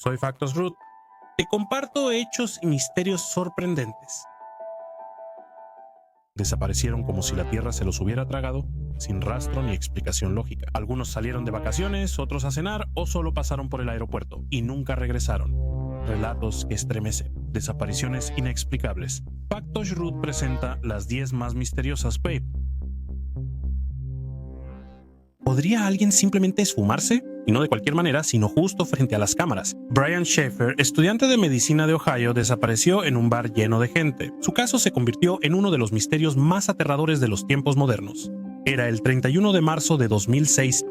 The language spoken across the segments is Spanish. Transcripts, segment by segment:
Soy Factos Root. Te comparto hechos y misterios sorprendentes. Desaparecieron como si la Tierra se los hubiera tragado, sin rastro ni explicación lógica. Algunos salieron de vacaciones, otros a cenar o solo pasaron por el aeropuerto y nunca regresaron. Relatos que estremecen, desapariciones inexplicables. Factos Root presenta las 10 más misteriosas, babe. ¿Podría alguien simplemente esfumarse? Y no de cualquier manera, sino justo frente a las cámaras. Brian Schaeffer, estudiante de medicina de Ohio, desapareció en un bar lleno de gente. Su caso se convirtió en uno de los misterios más aterradores de los tiempos modernos. Era el 31 de marzo de 2006.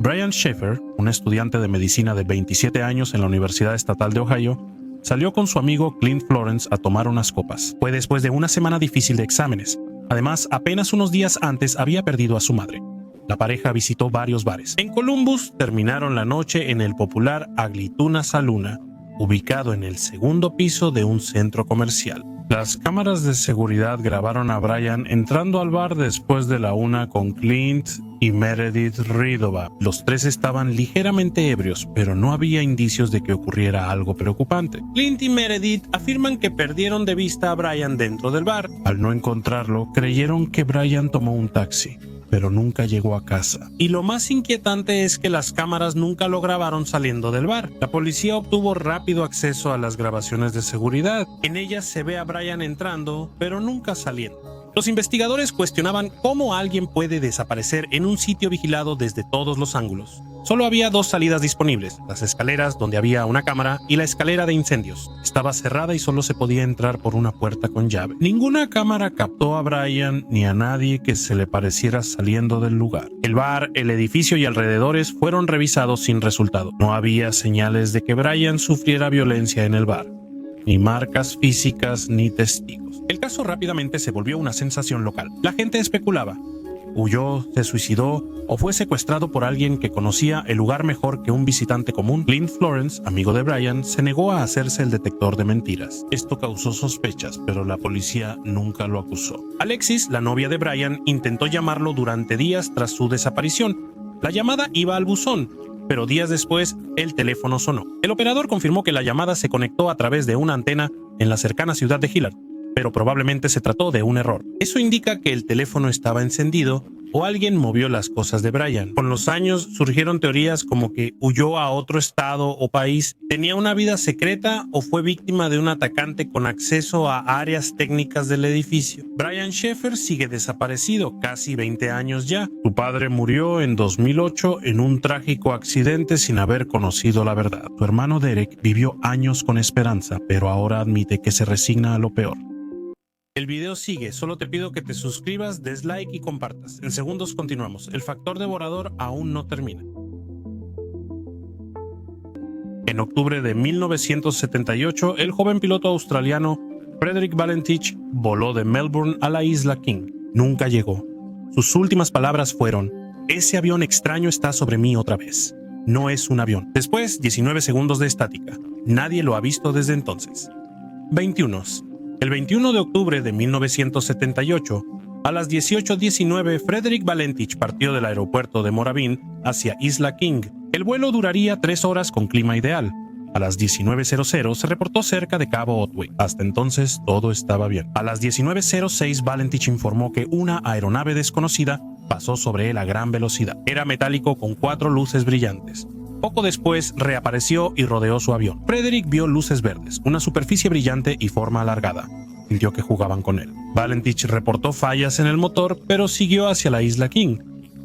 Brian Schaeffer, un estudiante de medicina de 27 años en la Universidad Estatal de Ohio, salió con su amigo Clint Florence a tomar unas copas. Fue después de una semana difícil de exámenes. Además, apenas unos días antes había perdido a su madre. La pareja visitó varios bares. En Columbus terminaron la noche en el popular Aglituna Saluna, ubicado en el segundo piso de un centro comercial. Las cámaras de seguridad grabaron a Brian entrando al bar después de la 1 con Clint y Meredith Ridova. Los tres estaban ligeramente ebrios, pero no había indicios de que ocurriera algo preocupante. Clint y Meredith afirman que perdieron de vista a Brian dentro del bar. Al no encontrarlo, creyeron que Brian tomó un taxi, pero nunca llegó a casa. Y lo más inquietante es que las cámaras nunca lo grabaron saliendo del bar. La policía obtuvo rápido acceso a las grabaciones de seguridad. En ellas se ve a Brian entrando, pero nunca saliendo. Los investigadores cuestionaban cómo alguien puede desaparecer en un sitio vigilado desde todos los ángulos. Solo había dos salidas disponibles, las escaleras donde había una cámara y la escalera de incendios. Estaba cerrada y solo se podía entrar por una puerta con llave. Ninguna cámara captó a Brian ni a nadie que se le pareciera saliendo del lugar. El bar, el edificio y alrededores fueron revisados sin resultado. No había señales de que Brian sufriera violencia en el bar, ni marcas físicas ni testigos. El caso rápidamente se volvió una sensación local. La gente especulaba: ¿huyó, se suicidó o fue secuestrado por alguien que conocía el lugar mejor que un visitante común? Clint Florence, amigo de Brian, se negó a hacerse el detector de mentiras. Esto causó sospechas, pero la policía nunca lo acusó. Alexis, la novia de Brian, intentó llamarlo durante días tras su desaparición. La llamada iba al buzón, pero días después el teléfono sonó. El operador confirmó que la llamada se conectó a través de una antena en la cercana ciudad de Hillard, pero probablemente se trató de un error. Eso indica que el teléfono estaba encendido o alguien movió las cosas de Brian. Con los años surgieron teorías como que huyó a otro estado o país, tenía una vida secreta o fue víctima de un atacante con acceso a áreas técnicas del edificio. Brian Schaeffer sigue desaparecido, casi 20 años ya. Su padre murió en 2008 en un trágico accidente sin haber conocido la verdad. Su hermano Derek vivió años con esperanza, pero ahora admite que se resigna a lo peor. El video sigue, solo te pido que te suscribas, des like y compartas. En segundos continuamos. El factor devorador aún no termina. En octubre de 1978, el joven piloto australiano Frederick Valentich voló de Melbourne a la isla King. Nunca llegó. Sus últimas palabras fueron: "Ese avión extraño está sobre mí otra vez. No es un avión". Después, 19 segundos de estática. Nadie lo ha visto desde entonces. 21. El 21 de octubre de 1978, a las 18:19, Frederick Valentich partió del aeropuerto de Moorabbin hacia Isla King. El vuelo duraría 3 horas con clima ideal. A las 19:00 se reportó cerca de Cabo Otway. Hasta entonces todo estaba bien. A las 19:06 Valentich informó que una aeronave desconocida pasó sobre él a gran velocidad. Era metálico con 4 luces brillantes. Poco después reapareció y rodeó su avión. Frederick vio luces verdes, una superficie brillante y forma alargada. Sintió que jugaban con él. Valentich reportó fallas en el motor, pero siguió hacia la isla King.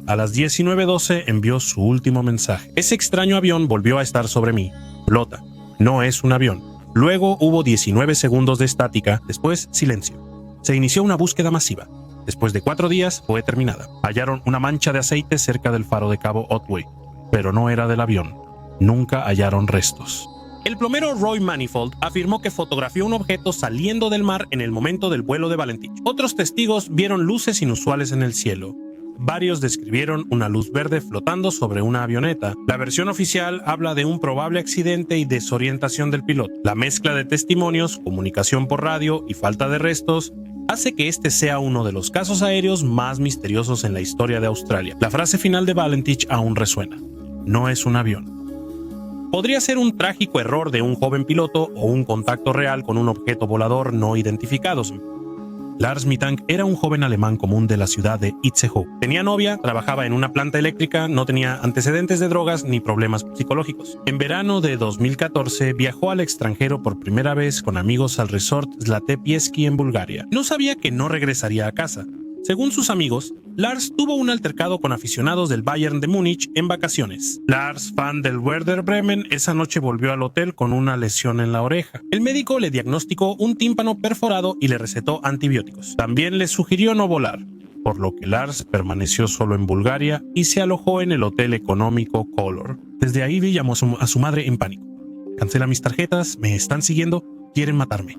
A las 19:12 envió su último mensaje: "Ese extraño avión volvió a estar sobre mí. Flota. No es un avión". Luego hubo 19 segundos de estática, después silencio. Se inició una búsqueda masiva. Después de 4 días fue terminada. Hallaron una mancha de aceite cerca del faro de Cabo Otway, pero no era del avión. Nunca hallaron restos. El plomero Roy Manifold afirmó que fotografió un objeto saliendo del mar en el momento del vuelo de Valentich. Otros testigos vieron luces inusuales en el cielo. Varios describieron una luz verde flotando sobre una avioneta. La versión oficial habla de un probable accidente y desorientación del piloto. La mezcla de testimonios, comunicación por radio y falta de restos hace que este sea uno de los casos aéreos más misteriosos en la historia de Australia. La frase final de Valentich aún resuena: "No es un avión". Podría ser un trágico error de un joven piloto o un contacto real con un objeto volador no identificado. Lars Mittank era un joven alemán común de la ciudad de Itzehoe. Tenía novia, trabajaba en una planta eléctrica, no tenía antecedentes de drogas ni problemas psicológicos. En verano de 2014 viajó al extranjero por primera vez con amigos al resort Zlatepieski en Bulgaria. No sabía que no regresaría a casa. Según sus amigos, Lars tuvo un altercado con aficionados del Bayern de Múnich en vacaciones. Lars, fan del Werder Bremen, esa noche volvió al hotel con una lesión en la oreja. El médico le diagnosticó un tímpano perforado y le recetó antibióticos. También le sugirió no volar, por lo que Lars permaneció solo en Bulgaria y se alojó en el hotel económico Color. Desde ahí llamó a su madre en pánico. Cancela mis tarjetas, me están siguiendo, quieren matarme.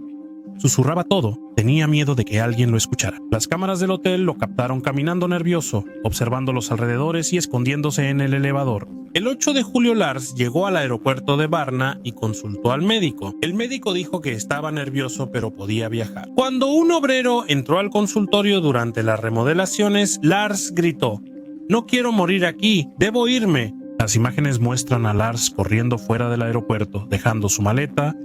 Susurraba todo, tenía miedo de que alguien lo escuchara. Las cámaras del hotel lo captaron caminando nervioso, observando los alrededores y escondiéndose en el elevador. El 8 de julio Lars llegó al aeropuerto de Varna y consultó al médico. El médico dijo que estaba nervioso pero podía viajar. Cuando un obrero entró al consultorio durante las remodelaciones, Lars gritó: «No quiero morir aquí, debo irme». Las imágenes muestran a Lars corriendo fuera del aeropuerto, dejando su maleta,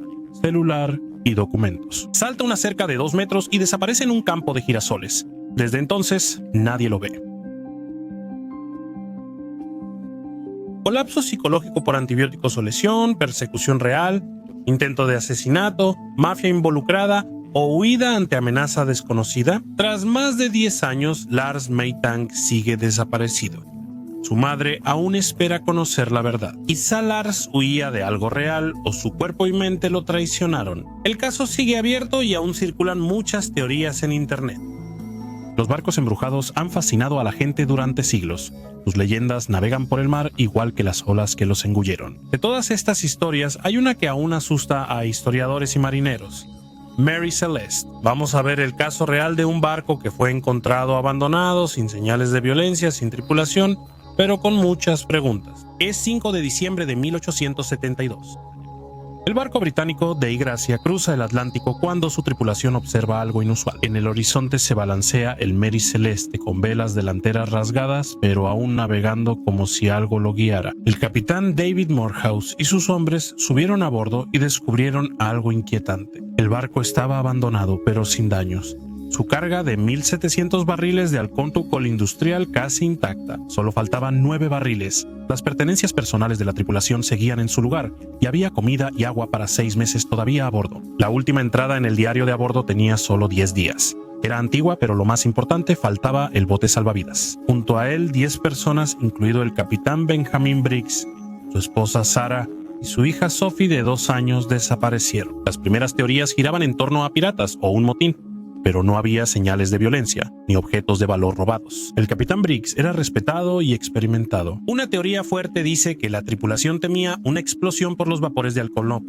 celular y documentos. Salta una cerca de 2 metros y desaparece en un campo de girasoles. Desde entonces, nadie lo ve. Colapso psicológico por antibióticos o lesión, persecución real, intento de asesinato, mafia involucrada o huida ante amenaza desconocida. Tras más de 10 años, Lars Mittank sigue desaparecido. Su madre aún espera conocer la verdad. Quizá Lars huía de algo real o su cuerpo y mente lo traicionaron. El caso sigue abierto y aún circulan muchas teorías en internet. Los barcos embrujados han fascinado a la gente durante siglos. Sus leyendas navegan por el mar igual que las olas que los engulleron. De todas estas historias, hay una que aún asusta a historiadores y marineros: Mary Celeste. Vamos a ver el caso real de un barco que fue encontrado abandonado, sin señales de violencia, sin tripulación, pero con muchas preguntas. Es 5 de diciembre de 1872. El barco británico Dei Gracia cruza el Atlántico cuando su tripulación observa algo inusual. En el horizonte se balancea el Mary Celeste con velas delanteras rasgadas, pero aún navegando como si algo lo guiara. El capitán David Morehouse y sus hombres subieron a bordo y descubrieron algo inquietante. El barco estaba abandonado, pero sin daños. Su carga de 1.700 barriles de alcohol industrial casi intacta. Solo faltaban 9 barriles. Las pertenencias personales de la tripulación seguían en su lugar y había comida y agua para 6 meses todavía a bordo. La última entrada en el diario de a bordo tenía solo 10 días. Era antigua, pero lo más importante, faltaba el bote salvavidas. Junto a él, 10 personas, incluido el capitán Benjamin Briggs, su esposa Sarah y su hija Sophie de 2 años, desaparecieron. Las primeras teorías giraban en torno a piratas o un motín, pero no había señales de violencia ni objetos de valor robados. El capitán Briggs era respetado y experimentado. Una teoría fuerte dice que la tripulación temía una explosión por los vapores de alcohol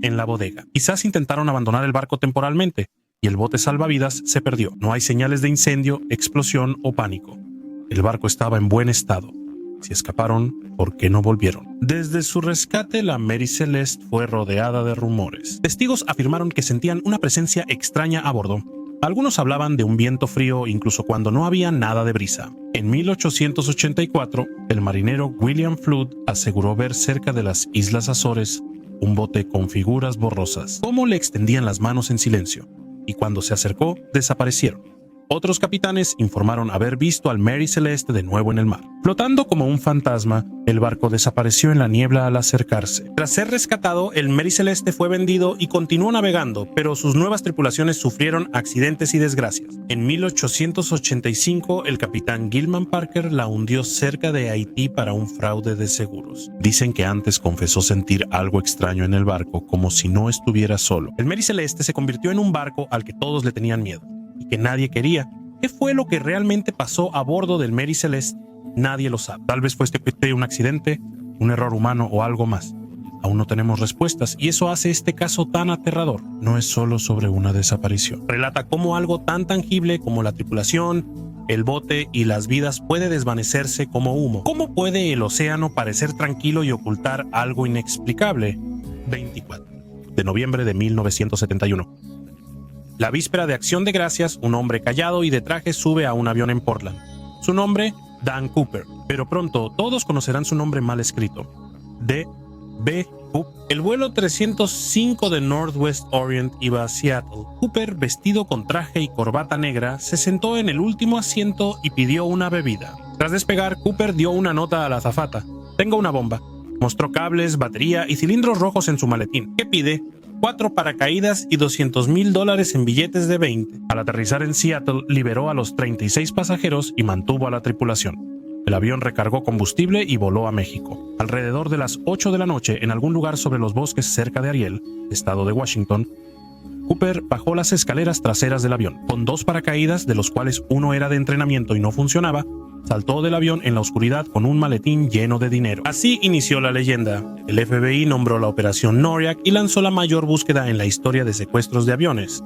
en la bodega. Quizás intentaron abandonar el barco temporalmente y el bote salvavidas se perdió. No hay señales de incendio, explosión o pánico. El barco estaba en buen estado. Si escaparon, ¿por qué no volvieron? Desde su rescate, la Mary Celeste fue rodeada de rumores. Testigos afirmaron que sentían una presencia extraña a bordo. Algunos hablaban de un viento frío incluso cuando no había nada de brisa. En 1884, el marinero William Flood aseguró ver cerca de las Islas Azores un bote con figuras borrosas. Cómo le extendían las manos en silencio, y cuando se acercó, desaparecieron. Otros capitanes informaron haber visto al Mary Celeste de nuevo en el mar. Flotando como un fantasma, el barco desapareció en la niebla al acercarse. Tras ser rescatado, el Mary Celeste fue vendido y continuó navegando, pero sus nuevas tripulaciones sufrieron accidentes y desgracias. En 1885, el capitán Gilman Parker la hundió cerca de Haití para un fraude de seguros. Dicen que antes confesó sentir algo extraño en el barco, como si no estuviera solo. El Mary Celeste se convirtió en un barco al que todos le tenían miedo y que nadie quería. ¿Qué fue lo que realmente pasó a bordo del Mary Celeste? Nadie lo sabe. Tal vez fue un accidente, un error humano o algo más. Aún no tenemos respuestas y eso hace este caso tan aterrador. No es solo sobre una desaparición. Relata cómo algo tan tangible como la tripulación, el bote y las vidas puede desvanecerse como humo. ¿Cómo puede el océano parecer tranquilo y ocultar algo inexplicable? 24 de noviembre de 1971. La víspera de Acción de Gracias, un hombre callado y de traje sube a un avión en Portland. Su nombre, Dan Cooper, pero pronto todos conocerán su nombre mal escrito. D. B. Cooper. El vuelo 305 de Northwest Orient iba a Seattle. Cooper, vestido con traje y corbata negra, se sentó en el último asiento y pidió una bebida. Tras despegar, Cooper dio una nota a la azafata. Tengo una bomba. Mostró cables, batería y cilindros rojos en su maletín. ¿Qué pide? 4 paracaídas y $200,000 en billetes de 20. Al aterrizar en Seattle, liberó a los 36 pasajeros y mantuvo a la tripulación. El avión recargó combustible y voló a México. Alrededor de las 8 de la noche, en algún lugar sobre los bosques cerca de Ariel, estado de Washington, Cooper bajó las escaleras traseras del avión. Con 2 paracaídas, de los cuales uno era de entrenamiento y no funcionaba, saltó del avión en la oscuridad con un maletín lleno de dinero. Así inició la leyenda. El FBI nombró la operación Noriac y lanzó la mayor búsqueda en la historia de secuestros de aviones.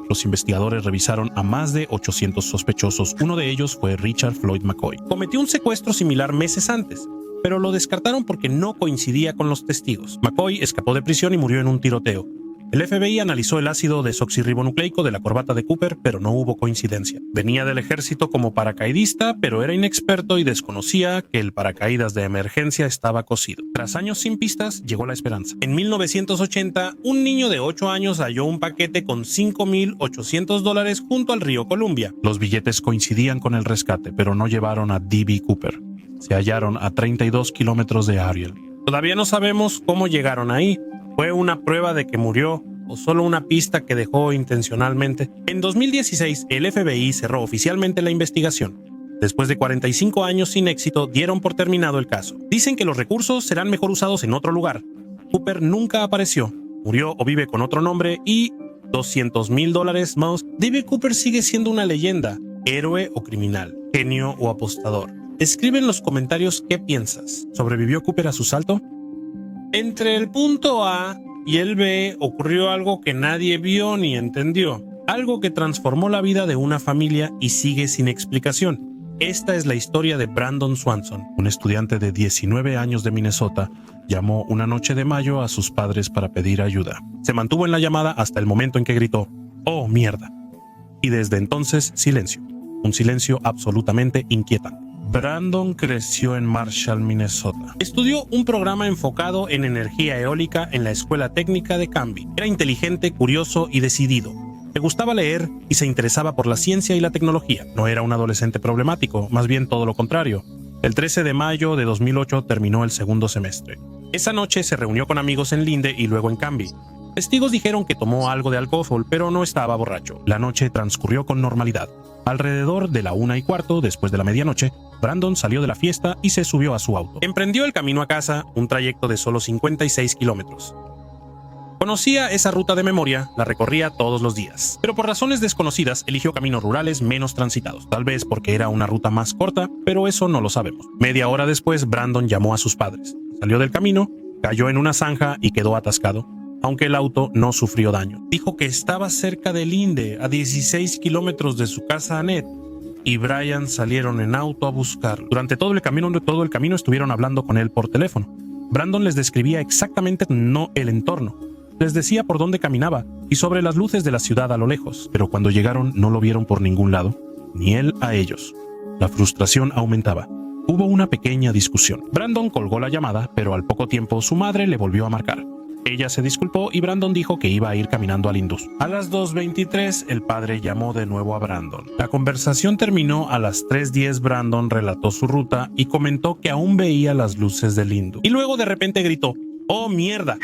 Los investigadores revisaron a más de 800 sospechosos. Uno de ellos fue Richard Floyd McCoy. Cometió un secuestro similar meses antes, pero lo descartaron porque no coincidía con los testigos. McCoy escapó de prisión y murió en un tiroteo. El FBI analizó el ácido desoxirribonucleico de la corbata de Cooper, pero no hubo coincidencia. Venía del ejército como paracaidista, pero era inexperto y desconocía que el paracaídas de emergencia estaba cosido. Tras años sin pistas, llegó la esperanza. En 1980, un niño de 8 años halló un paquete con $5,800 junto al río Columbia. Los billetes coincidían con el rescate, pero no llevaron a D.B. Cooper. Se hallaron a 32 kilómetros de Ariel. Todavía no sabemos cómo llegaron ahí. ¿Fue una prueba de que murió o solo una pista que dejó intencionalmente? En 2016, el FBI cerró oficialmente la investigación. Después de 45 años sin éxito, dieron por terminado el caso. Dicen que los recursos serán mejor usados en otro lugar. Cooper nunca apareció, murió o vive con otro nombre y $200,000 más. D.B. Cooper sigue siendo una leyenda, héroe o criminal, genio o apostador. Escribe en los comentarios qué piensas. ¿Sobrevivió Cooper a su salto? Entre el punto A y el B ocurrió algo que nadie vio ni entendió, algo que transformó la vida de una familia y sigue sin explicación. Esta es la historia de Brandon Swanson, un estudiante de 19 años de Minnesota. Llamó una noche de mayo a sus padres para pedir ayuda. Se mantuvo en la llamada hasta el momento en que gritó, ¡oh, mierda! Y desde entonces, silencio. Un silencio absolutamente inquietante. Brandon creció en Marshall, Minnesota. Estudió un programa enfocado en energía eólica en la Escuela Técnica de Canby. Era inteligente, curioso y decidido. Le gustaba leer y se interesaba por la ciencia y la tecnología. No era un adolescente problemático, más bien todo lo contrario. El 13 de mayo de 2008 terminó el segundo semestre. Esa noche se reunió con amigos en Linde y luego en Canby. Testigos dijeron que tomó algo de alcohol, pero no estaba borracho. La noche transcurrió con normalidad. Alrededor de la 1:15, después de la medianoche, Brandon salió de la fiesta y se subió a su auto. Emprendió el camino a casa, un trayecto de solo 56 kilómetros. Conocía esa ruta de memoria, la recorría todos los días, pero por razones desconocidas eligió caminos rurales menos transitados, tal vez porque era una ruta más corta, pero eso no lo sabemos. Media hora después, Brandon llamó a sus padres. Salió del camino, cayó en una zanja y quedó atascado, aunque el auto no sufrió daño. Dijo que estaba cerca de Linde, a 16 kilómetros de su casa Annette, y Brian salieron en auto a buscarlo. Durante todo el camino estuvieron hablando con él por teléfono. Brandon les describía exactamente el entorno. Les decía por dónde caminaba y sobre las luces de la ciudad a lo lejos, pero cuando llegaron no lo vieron por ningún lado, ni él a ellos. La frustración aumentaba. Hubo una pequeña discusión. Brandon colgó la llamada, pero al poco tiempo su madre le volvió a marcar. Ella se disculpó y Brandon dijo que iba a ir caminando al Indus. A las 2:23 el padre llamó de nuevo a Brandon. La conversación terminó a las 3:10. Brandon relató su ruta y comentó que aún veía las luces del Indus. Y luego de repente gritó, ¡oh, mierda!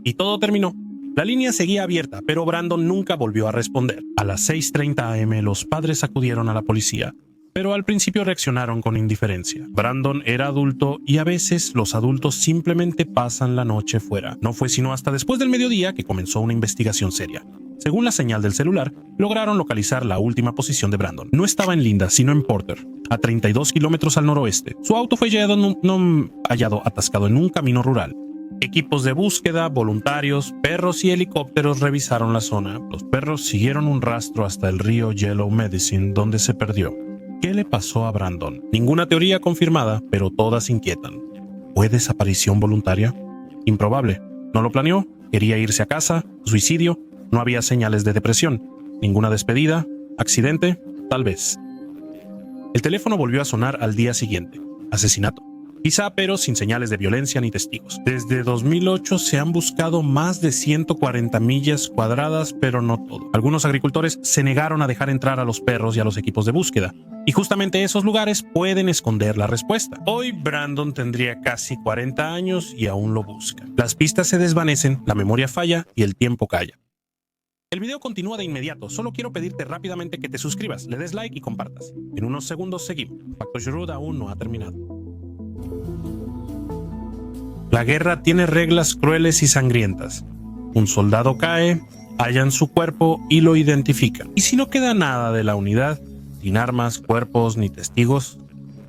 Y todo terminó. La línea seguía abierta, pero Brandon nunca volvió a responder. A las 6:30 am los padres acudieron a la policía, pero al principio reaccionaron con indiferencia. Brandon era adulto y a veces los adultos simplemente pasan la noche fuera. No fue sino hasta después del mediodía que comenzó una investigación seria. Según la señal del celular, lograron localizar la última posición de Brandon. No estaba en Linda, sino en Porter, a 32 kilómetros al noroeste. Su auto fue hallado atascado en un camino rural. Equipos de búsqueda, voluntarios, perros y helicópteros revisaron la zona. Los perros siguieron un rastro hasta el río Yellow Medicine, donde se perdió. ¿Qué le pasó a Brandon? Ninguna teoría confirmada, pero todas inquietan. ¿Fue desaparición voluntaria? Improbable. No lo planeó, quería irse a casa, suicidio, no había señales de depresión. Ninguna despedida, accidente, tal vez. El teléfono volvió a sonar al día siguiente. Asesinato. quizá pero sin señales de violencia ni testigos. Desde 2008 se han buscado más de 140 millas cuadradas, pero no todo. Algunos agricultores se negaron a dejar entrar a los perros y a los equipos de búsqueda, y justamente esos lugares pueden esconder la respuesta. Hoy Brandon tendría casi 40 años y aún lo busca. Las pistas se desvanecen, la memoria falla y el tiempo calla. El video continúa de inmediato, solo quiero pedirte rápidamente que te suscribas, le des like y compartas. En unos segundos seguimos. Facto Giroud aún no ha terminado. La guerra tiene reglas crueles y sangrientas. Un soldado cae, hallan su cuerpo y lo identifican. Y si no queda nada de la unidad, sin armas, cuerpos ni testigos,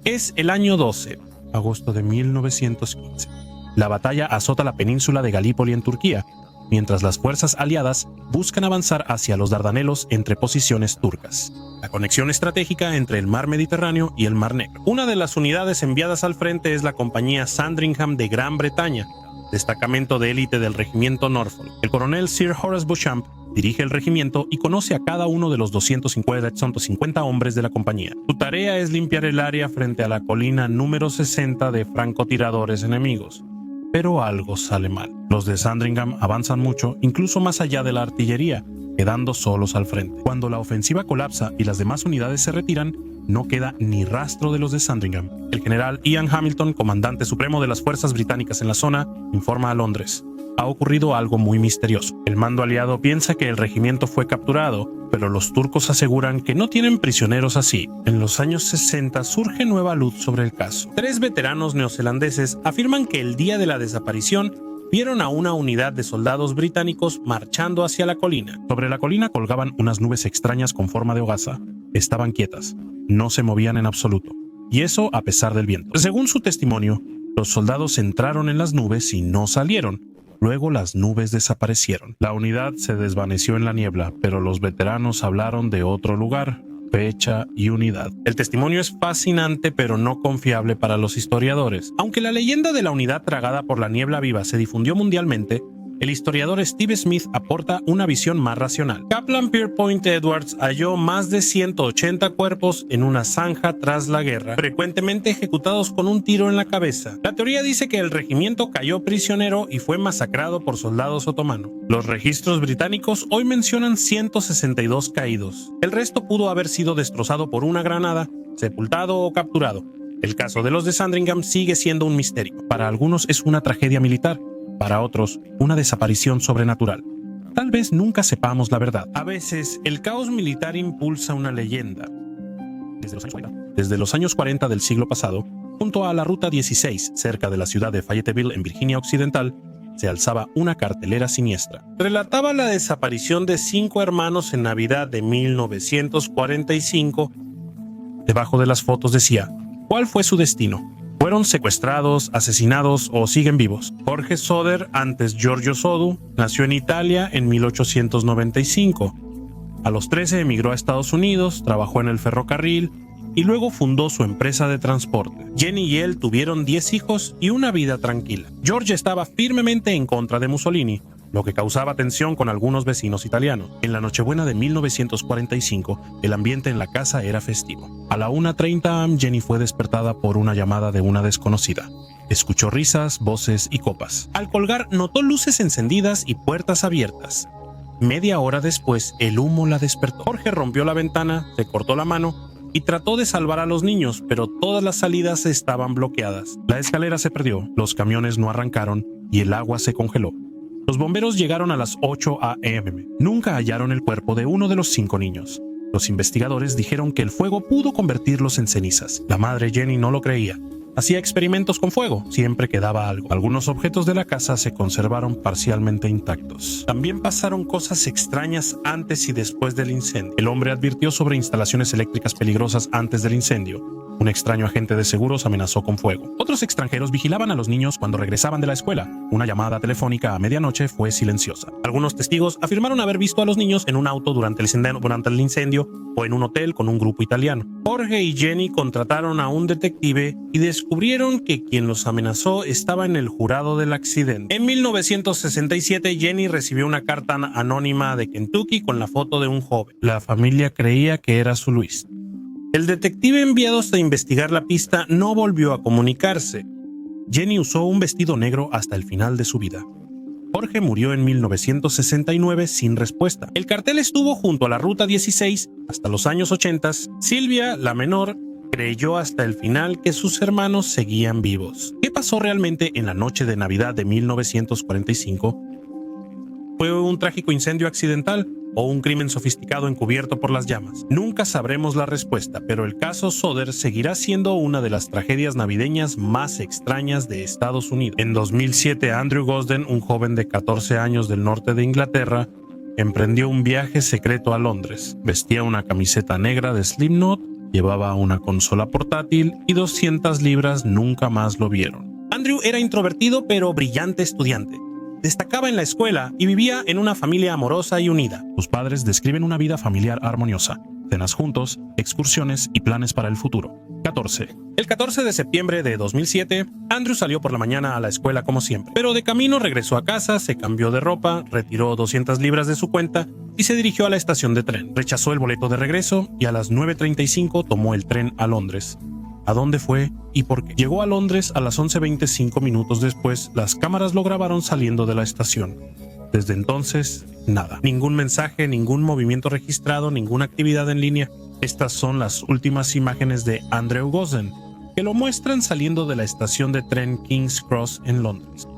es el año 12, agosto de 1915. La batalla azota la península de Galípoli en Turquía, mientras las fuerzas aliadas buscan avanzar hacia los Dardanelos entre posiciones turcas. La conexión estratégica entre el mar Mediterráneo y el mar Negro. Una de las unidades enviadas al frente es la compañía Sandringham de Gran Bretaña, destacamento de élite del regimiento Norfolk. El coronel Sir Horace Beauchamp dirige el regimiento y conoce a cada uno de los 250 hombres de la compañía. Su tarea es limpiar el área frente a la colina número 60 de francotiradores enemigos. Pero algo sale mal. Los de Sandringham avanzan mucho, incluso más allá de la artillería, quedando solos al frente. Cuando la ofensiva colapsa y las demás unidades se retiran, no queda ni rastro de los de Sandringham. El general Ian Hamilton, comandante supremo de las fuerzas británicas en la zona, informa a Londres. Ha ocurrido algo muy misterioso. El mando aliado piensa que el regimiento fue capturado, pero los turcos aseguran que no tienen prisioneros así. En los años 60 surge nueva luz sobre el caso. 3 veteranos neozelandeses afirman que el día de la desaparición vieron a una unidad de soldados británicos marchando hacia la colina. Sobre la colina colgaban unas nubes extrañas con forma de hogaza. Estaban quietas, no se movían en absoluto. Y eso a pesar del viento. Según su testimonio, los soldados entraron en las nubes y no salieron. Luego las nubes desaparecieron. La unidad se desvaneció en la niebla, pero los veteranos hablaron de otro lugar, fecha y unidad. El testimonio es fascinante pero no confiable para los historiadores. Aunque la leyenda de la unidad tragada por la niebla viva se difundió mundialmente, el historiador Steve Smith aporta una visión más racional. Kaplan Pierpont Edwards halló más de 180 cuerpos en una zanja tras la guerra, frecuentemente ejecutados con un tiro en la cabeza. La teoría dice que el regimiento cayó prisionero y fue masacrado por soldados otomanos. Los registros británicos hoy mencionan 162 caídos. El resto pudo haber sido destrozado por una granada, sepultado o capturado. El caso de los de Sandringham sigue siendo un misterio. Para algunos es una tragedia militar, para otros, una desaparición sobrenatural. Tal vez nunca sepamos la verdad. A veces, el caos militar impulsa una leyenda. Desde los años 40 del siglo pasado, junto a la Ruta 16, cerca de la ciudad de Fayetteville, en Virginia Occidental, se alzaba una cartelera siniestra. Relataba la desaparición de 5 hermanos en Navidad de 1945. Debajo de las fotos decía, ¿cuál fue su destino? ¿Fueron secuestrados, asesinados o siguen vivos? Jorge Soder, antes Giorgio Sodu, nació en Italia en 1895. A los 13 emigró a Estados Unidos, trabajó en el ferrocarril y luego fundó su empresa de transporte. Jenny y él tuvieron 10 hijos y una vida tranquila. George estaba firmemente en contra de Mussolini, lo que causaba tensión con algunos vecinos italianos. En la Nochebuena de 1945, el ambiente en la casa era festivo. A la 1:30 am, Jenny fue despertada por una llamada de una desconocida. Escuchó risas, voces y copas. Al colgar, notó luces encendidas y puertas abiertas. Media hora después, el humo la despertó. Jorge rompió la ventana, se cortó la mano y trató de salvar a los niños, pero todas las salidas estaban bloqueadas. La escalera se perdió, los camiones no arrancaron y el agua se congeló. Los bomberos llegaron a las 8 a.m. Nunca hallaron el cuerpo de uno de los 5 niños. Los investigadores dijeron que el fuego pudo convertirlos en cenizas. La madre Jenny no lo creía. Hacía experimentos con fuego, siempre quedaba algo. Algunos objetos de la casa se conservaron parcialmente intactos. También pasaron cosas extrañas antes y después del incendio. El hombre advirtió sobre instalaciones eléctricas peligrosas antes del incendio. Un extraño agente de seguros amenazó con fuego. Otros extranjeros vigilaban a los niños cuando regresaban de la escuela. Una llamada telefónica a medianoche fue silenciosa. Algunos testigos afirmaron haber visto a los niños en un auto durante el incendio o en un hotel con un grupo italiano. Jorge y Jenny contrataron a un detective y descubrieron que quien los amenazó estaba en el jurado del accidente. En 1967, Jenny recibió una carta anónima de Kentucky con la foto de un joven. La familia creía que era su Luis. El detective enviado a investigar la pista no volvió a comunicarse. Jenny usó un vestido negro hasta el final de su vida. Jorge murió en 1969 sin respuesta. El cartel estuvo junto a la Ruta 16 hasta los años 80. Silvia, la menor, creyó hasta el final que sus hermanos seguían vivos. ¿Qué pasó realmente en la noche de Navidad de 1945? ¿Fue un trágico incendio accidental o un crimen sofisticado encubierto por las llamas? Nunca sabremos la respuesta, pero el caso Soder seguirá siendo una de las tragedias navideñas más extrañas de Estados Unidos. En 2007, Andrew Gosden, un joven de 14 años del norte de Inglaterra, emprendió un viaje secreto a Londres. Vestía una camiseta negra de Slipknot, llevaba una consola portátil y 200 libras nunca más lo vieron. Andrew era introvertido pero brillante estudiante. Destacaba en la escuela y vivía en una familia amorosa y unida. Sus padres describen una vida familiar armoniosa, cenas juntos, excursiones y planes para el futuro. 14. El 14 de septiembre de 2007, Andrew salió por la mañana a la escuela como siempre, pero de camino regresó a casa, se cambió de ropa, retiró 200 libras de su cuenta y se dirigió a la estación de tren. Rechazó el boleto de regreso y a las 9:35 tomó el tren a Londres. ¿A dónde fue y por qué? Llegó a Londres a las 11:25 minutos después. Las cámaras lo grabaron saliendo de la estación. Desde entonces, nada. Ningún mensaje, ningún movimiento registrado, ninguna actividad en línea. Estas son las últimas imágenes de Andrew Gosden, que lo muestran saliendo de la estación de tren King's Cross en Londres.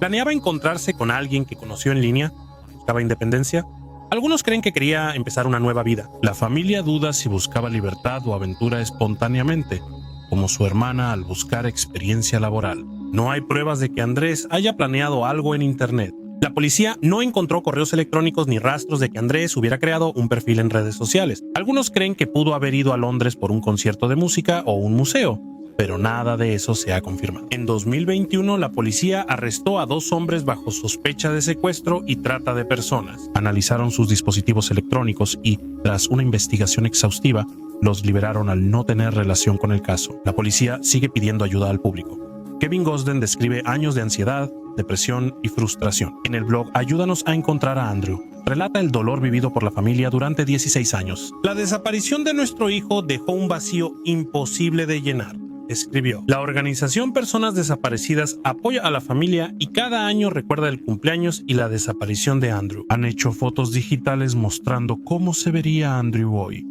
¿Planeaba encontrarse con alguien que conoció en línea? ¿Buscaba independencia? Algunos creen que quería empezar una nueva vida. La familia duda si buscaba libertad o aventura espontáneamente, como su hermana al buscar experiencia laboral. No hay pruebas de que Andrés haya planeado algo en internet. La policía no encontró correos electrónicos ni rastros de que Andrés hubiera creado un perfil en redes sociales. Algunos creen que pudo haber ido a Londres por un concierto de música o un museo, pero nada de eso se ha confirmado. En 2021, la policía arrestó a 2 hombres bajo sospecha de secuestro y trata de personas. Analizaron sus dispositivos electrónicos y, tras una investigación exhaustiva, los liberaron al no tener relación con el caso. La policía sigue pidiendo ayuda al público. Kevin Gosden describe años de ansiedad, depresión y frustración. En el blog Ayúdanos a encontrar a Andrew, relata el dolor vivido por la familia durante 16 años. La desaparición de nuestro hijo dejó un vacío imposible de llenar. Escribió: la organización Personas Desaparecidas apoya a la familia y cada año recuerda el cumpleaños y la desaparición de Andrew. Han hecho fotos digitales mostrando cómo se vería Andrew hoy.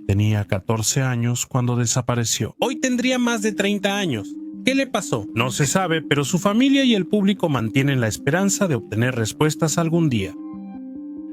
Tenía 14 años cuando desapareció. Hoy tendría más de 30 años. ¿Qué le pasó? No se sabe, pero su familia y el público mantienen la esperanza de obtener respuestas algún día.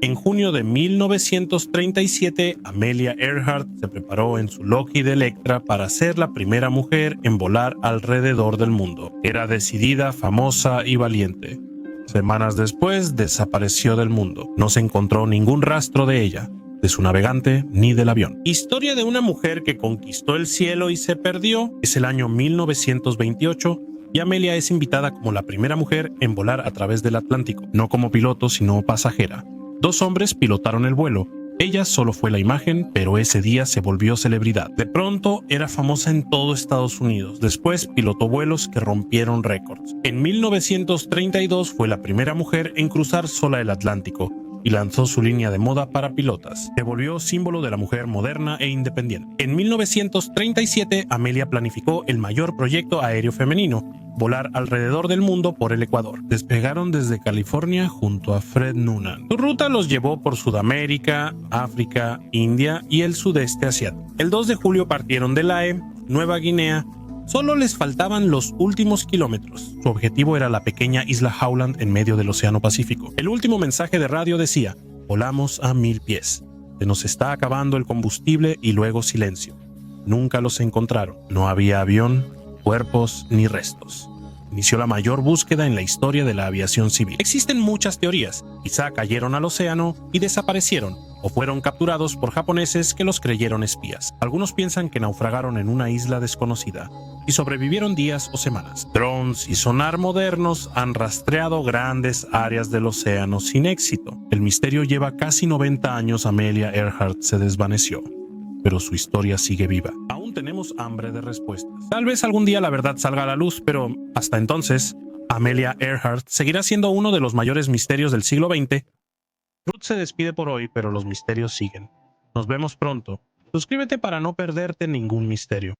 En junio de 1937, Amelia Earhart se preparó en su Lockheed Electra para ser la primera mujer en volar alrededor del mundo. Era decidida, famosa y valiente. Semanas después, desapareció del mundo. No se encontró ningún rastro de ella, de su navegante ni del avión. Historia de una mujer que conquistó el cielo y se perdió. Es el año 1928 y Amelia es invitada como la primera mujer en volar a través del Atlántico, no como piloto sino pasajera. 2 hombres pilotaron el vuelo. Ella solo fue la imagen, pero ese día se volvió celebridad. De pronto era famosa en todo Estados Unidos. Después pilotó vuelos que rompieron récords. En 1932 fue la primera mujer en cruzar sola el Atlántico y lanzó su línea de moda para pilotas. Se volvió símbolo de la mujer moderna e independiente. En 1937, Amelia planificó el mayor proyecto aéreo femenino: volar alrededor del mundo por el Ecuador. Despegaron desde California junto a Fred Noonan. Su ruta los llevó por Sudamérica, África, India y el sudeste asiático. El 2 de julio partieron de Lae, Nueva Guinea. Solo les faltaban los últimos kilómetros. Su objetivo era la pequeña isla Howland en medio del Océano Pacífico. El último mensaje de radio decía: volamos a 1000 pies. Se nos está acabando el combustible. Y luego silencio. Nunca los encontraron. No había avión, cuerpos ni restos. Inició la mayor búsqueda en la historia de la aviación civil. Existen muchas teorías. Quizá cayeron al océano y desaparecieron, o fueron capturados por japoneses que los creyeron espías. Algunos piensan que naufragaron en una isla desconocida y sobrevivieron días o semanas. Drones y sonar modernos han rastreado grandes áreas del océano sin éxito. El misterio lleva casi 90 años. Amelia Earhart se desvaneció, pero su historia sigue viva. Aún tenemos hambre de respuestas. Tal vez algún día la verdad salga a la luz, pero hasta entonces, Amelia Earhart seguirá siendo uno de los mayores misterios del siglo XX. Ruth se despide por hoy, pero los misterios siguen. Nos vemos pronto. Suscríbete para no perderte ningún misterio.